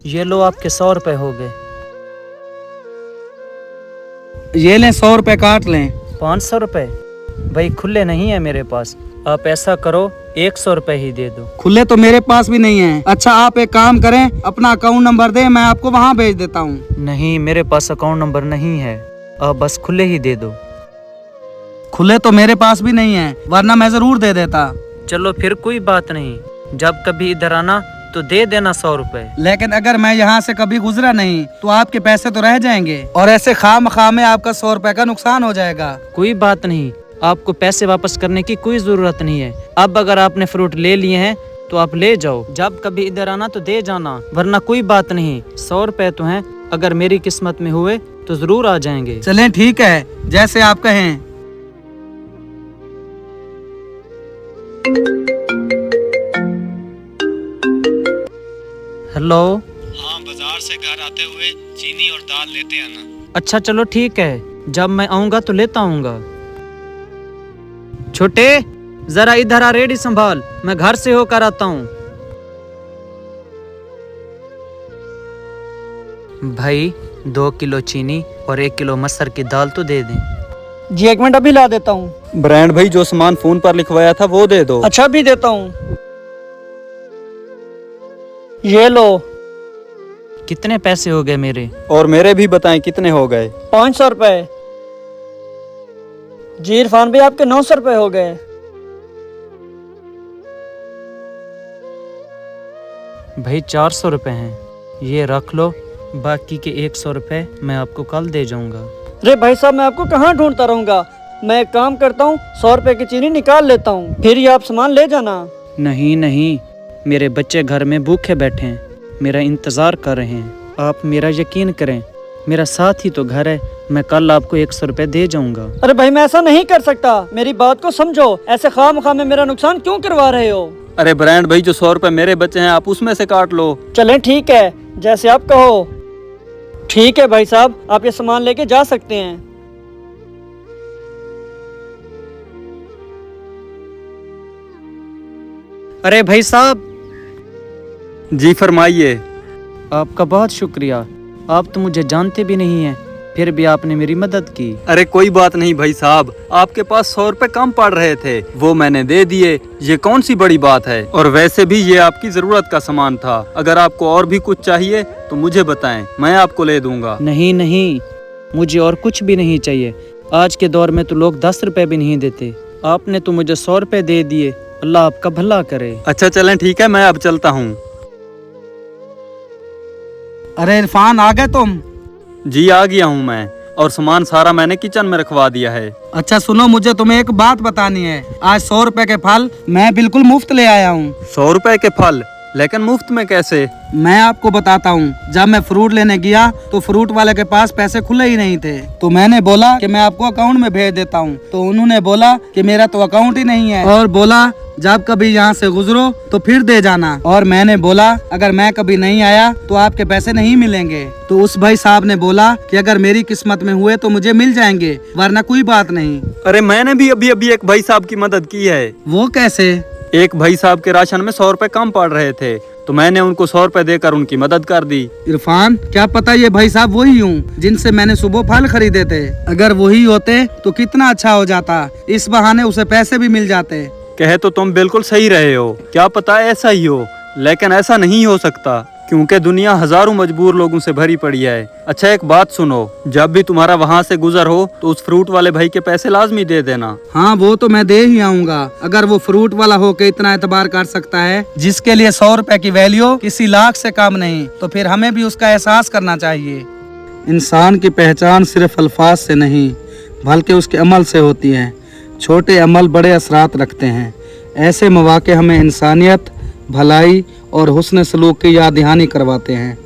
ये लो आपके 100 रुपए हो गए। ये लें 100 रुपए काट लें। 500 रुपए भाई खुले नहीं है मेरे पास। आप ऐसा करो 100 रुपए ही दे दो। खुले तो मेरे पास भी नहीं है। अच्छा आप एक काम करें, अपना अकाउंट नंबर दें, मैं आपको वहाँ भेज देता हूँ। नहीं मेरे पास अकाउंट नंबर नहीं है, आप बस खुले ही दे दो। खुले तो मेरे पास भी नहीं है, वरना मैं जरूर दे देता। चलो फिर कोई बात नहीं, जब कभी इधर आना तो दे देना 100 रुपए। लेकिन अगर मैं यहाँ से कभी गुजरा नहीं तो आपके पैसे तो रह जाएंगे और ऐसे खामखा में आपका 100 रुपए का नुकसान हो जाएगा। कोई बात नहीं, आपको पैसे वापस करने की कोई जरूरत नहीं है। अब अगर आपने फ्रूट ले लिए हैं तो आप ले जाओ, जब कभी इधर आना तो दे जाना, वरना कोई बात नहीं। 100 रुपए तो हैं, अगर मेरी किस्मत में हुए तो जरूर आ जाएंगे। चलें ठीक है, जैसे आप कहें। हेलो। हाँ, बाजार से घर आते हुए चीनी और दाल लेते हैं ना। अच्छा चलो ठीक है, जब मैं आऊंगा तो लेता आऊंगा। छोटे जरा इधर आ, रेडी संभाल, मैं घर से होकर आता हूँ। भाई 2 किलो चीनी और 1 किलो मसर की दाल तो दे दें। जी 1 मिनट अभी ला देता हूँ। ब्रांड भाई जो सामान फोन पर लिखवाया था वो दे दो। अच्छा भी देता हूँ, ये लो। कितने पैसे हो गए मेरे? और मेरे भी बताएं कितने हो गए। 500 रुपए। जी इरफान भाई आपके 900 रुपए हो गए। भाई 400 रुपए हैं, ये रख लो, बाकी के 100 रुपए मैं आपको कल दे जाऊंगा। अरे भाई साहब मैं आपको कहाँ ढूंढता रहूंगा, मैं एक काम करता हूँ 100 रुपए की चीनी निकाल लेता हूँ, फिर ये आप सामान ले जाना। नहीं नहीं, मेरे बच्चे घर में भूखे बैठे हैं, मेरा इंतजार कर रहे हैं। आप मेरा यकीन करें, मेरा साथ ही तो घर है, मैं कल आपको 100 रुपए दे जाऊंगा। अरे भाई मैं ऐसा नहीं कर सकता, मेरी बात को समझो, ऐसे खामखा में मेरा नुकसान क्यों करवा रहे हो। अरे ब्रांड भाई जो 100 रुपए मेरे बचे हैं आप उसमें से काट लो। चलें ठीक है, जैसे आप कहो। ठीक है भाई साहब, आप ये सामान लेके जा सकते हैं। अरे भाई साहब। जी फरमाइए। आपका बहुत शुक्रिया, आप तो मुझे जानते भी नहीं हैं, फिर भी आपने मेरी मदद की। अरे कोई बात नहीं भाई साहब, आपके पास 100 रुपए कम पड़ रहे थे, वो मैंने दे दिए, ये कौन सी बड़ी बात है। और वैसे भी ये आपकी जरूरत का सामान था, अगर आपको और भी कुछ चाहिए तो मुझे बताएं, मैं आपको ले दूंगा। नहीं नहीं, मुझे और कुछ भी नहीं चाहिए। आज के दौर में तो लोग 10 रुपए भी नहीं देते, आपने तो मुझे 100 रुपए दे दिए, अल्लाह आपका भला करे। अच्छा चलें ठीक है, मैं अब चलता हूँ। अरे इरफान आ गए तुम? जी आ गया हूँ मैं, और सामान सारा मैंने किचन में रखवा दिया है। अच्छा सुनो, मुझे तुम्हें एक बात बतानी है। आज 100 रुपए के फल मैं बिल्कुल मुफ्त ले आया हूँ। 100 रुपए के फल? लेकिन मुफ्त में कैसे? मैं आपको बताता हूँ। जब मैं फ्रूट लेने गया तो फ्रूट वाले के पास पैसे खुले ही नहीं थे, तो मैंने बोला कि मैं आपको अकाउंट में भेज देता हूँ, तो उन्होंने बोला कि मेरा तो अकाउंट ही नहीं है, और बोला जब कभी यहाँ से गुजरो तो फिर दे जाना। और मैंने बोला अगर मैं कभी नहीं आया तो आपके पैसे नहीं मिलेंगे। तो उस भाई साहब ने बोला कि अगर मेरी किस्मत में हुए तो मुझे मिल जाएंगे, वरना कोई बात नहीं। अरे मैंने भी अभी अभी एक भाई साहब की मदद की है। वो कैसे? एक भाई साहब के राशन में 100 रुपए कम पड़ रहे थे, तो मैंने उनको 100 रुपए देकर उनकी मदद कर दी। इरफान क्या पता ये भाई साहब वही हूँ जिनसे मैंने सुबह फल खरीदे थे। अगर वही होते तो कितना अच्छा हो जाता, इस बहाने उसे पैसे भी मिल जाते। कहे तो तुम बिल्कुल सही रहे हो, क्या पता ऐसा ही हो, लेकिन ऐसा नहीं हो सकता, क्योंकि दुनिया हजारों मजबूर लोगों से भरी पड़ी है। अच्छा एक बात सुनो, जब भी तुम्हारा वहाँ से गुजर हो तो उस फ्रूट वाले भाई के पैसे लाजमी दे देना। हाँ वो तो मैं दे ही आऊंगा। अगर वो फ्रूट वाला हो के इतना एतबार कर सकता है, जिसके लिए 100 रुपए की वैल्यू किसी लाख से कम नहीं, तो फिर हमें भी उसका एहसास करना चाहिए। इंसान की पहचान सिर्फ अल्फाज से नहीं बल्कि उसके अमल से होती है। छोटे अमल बड़े असरात रखते हैं। ऐसे मौके हमें इंसानियत, भलाई और हुस्न सलूक की याद दहानी करवाते हैं।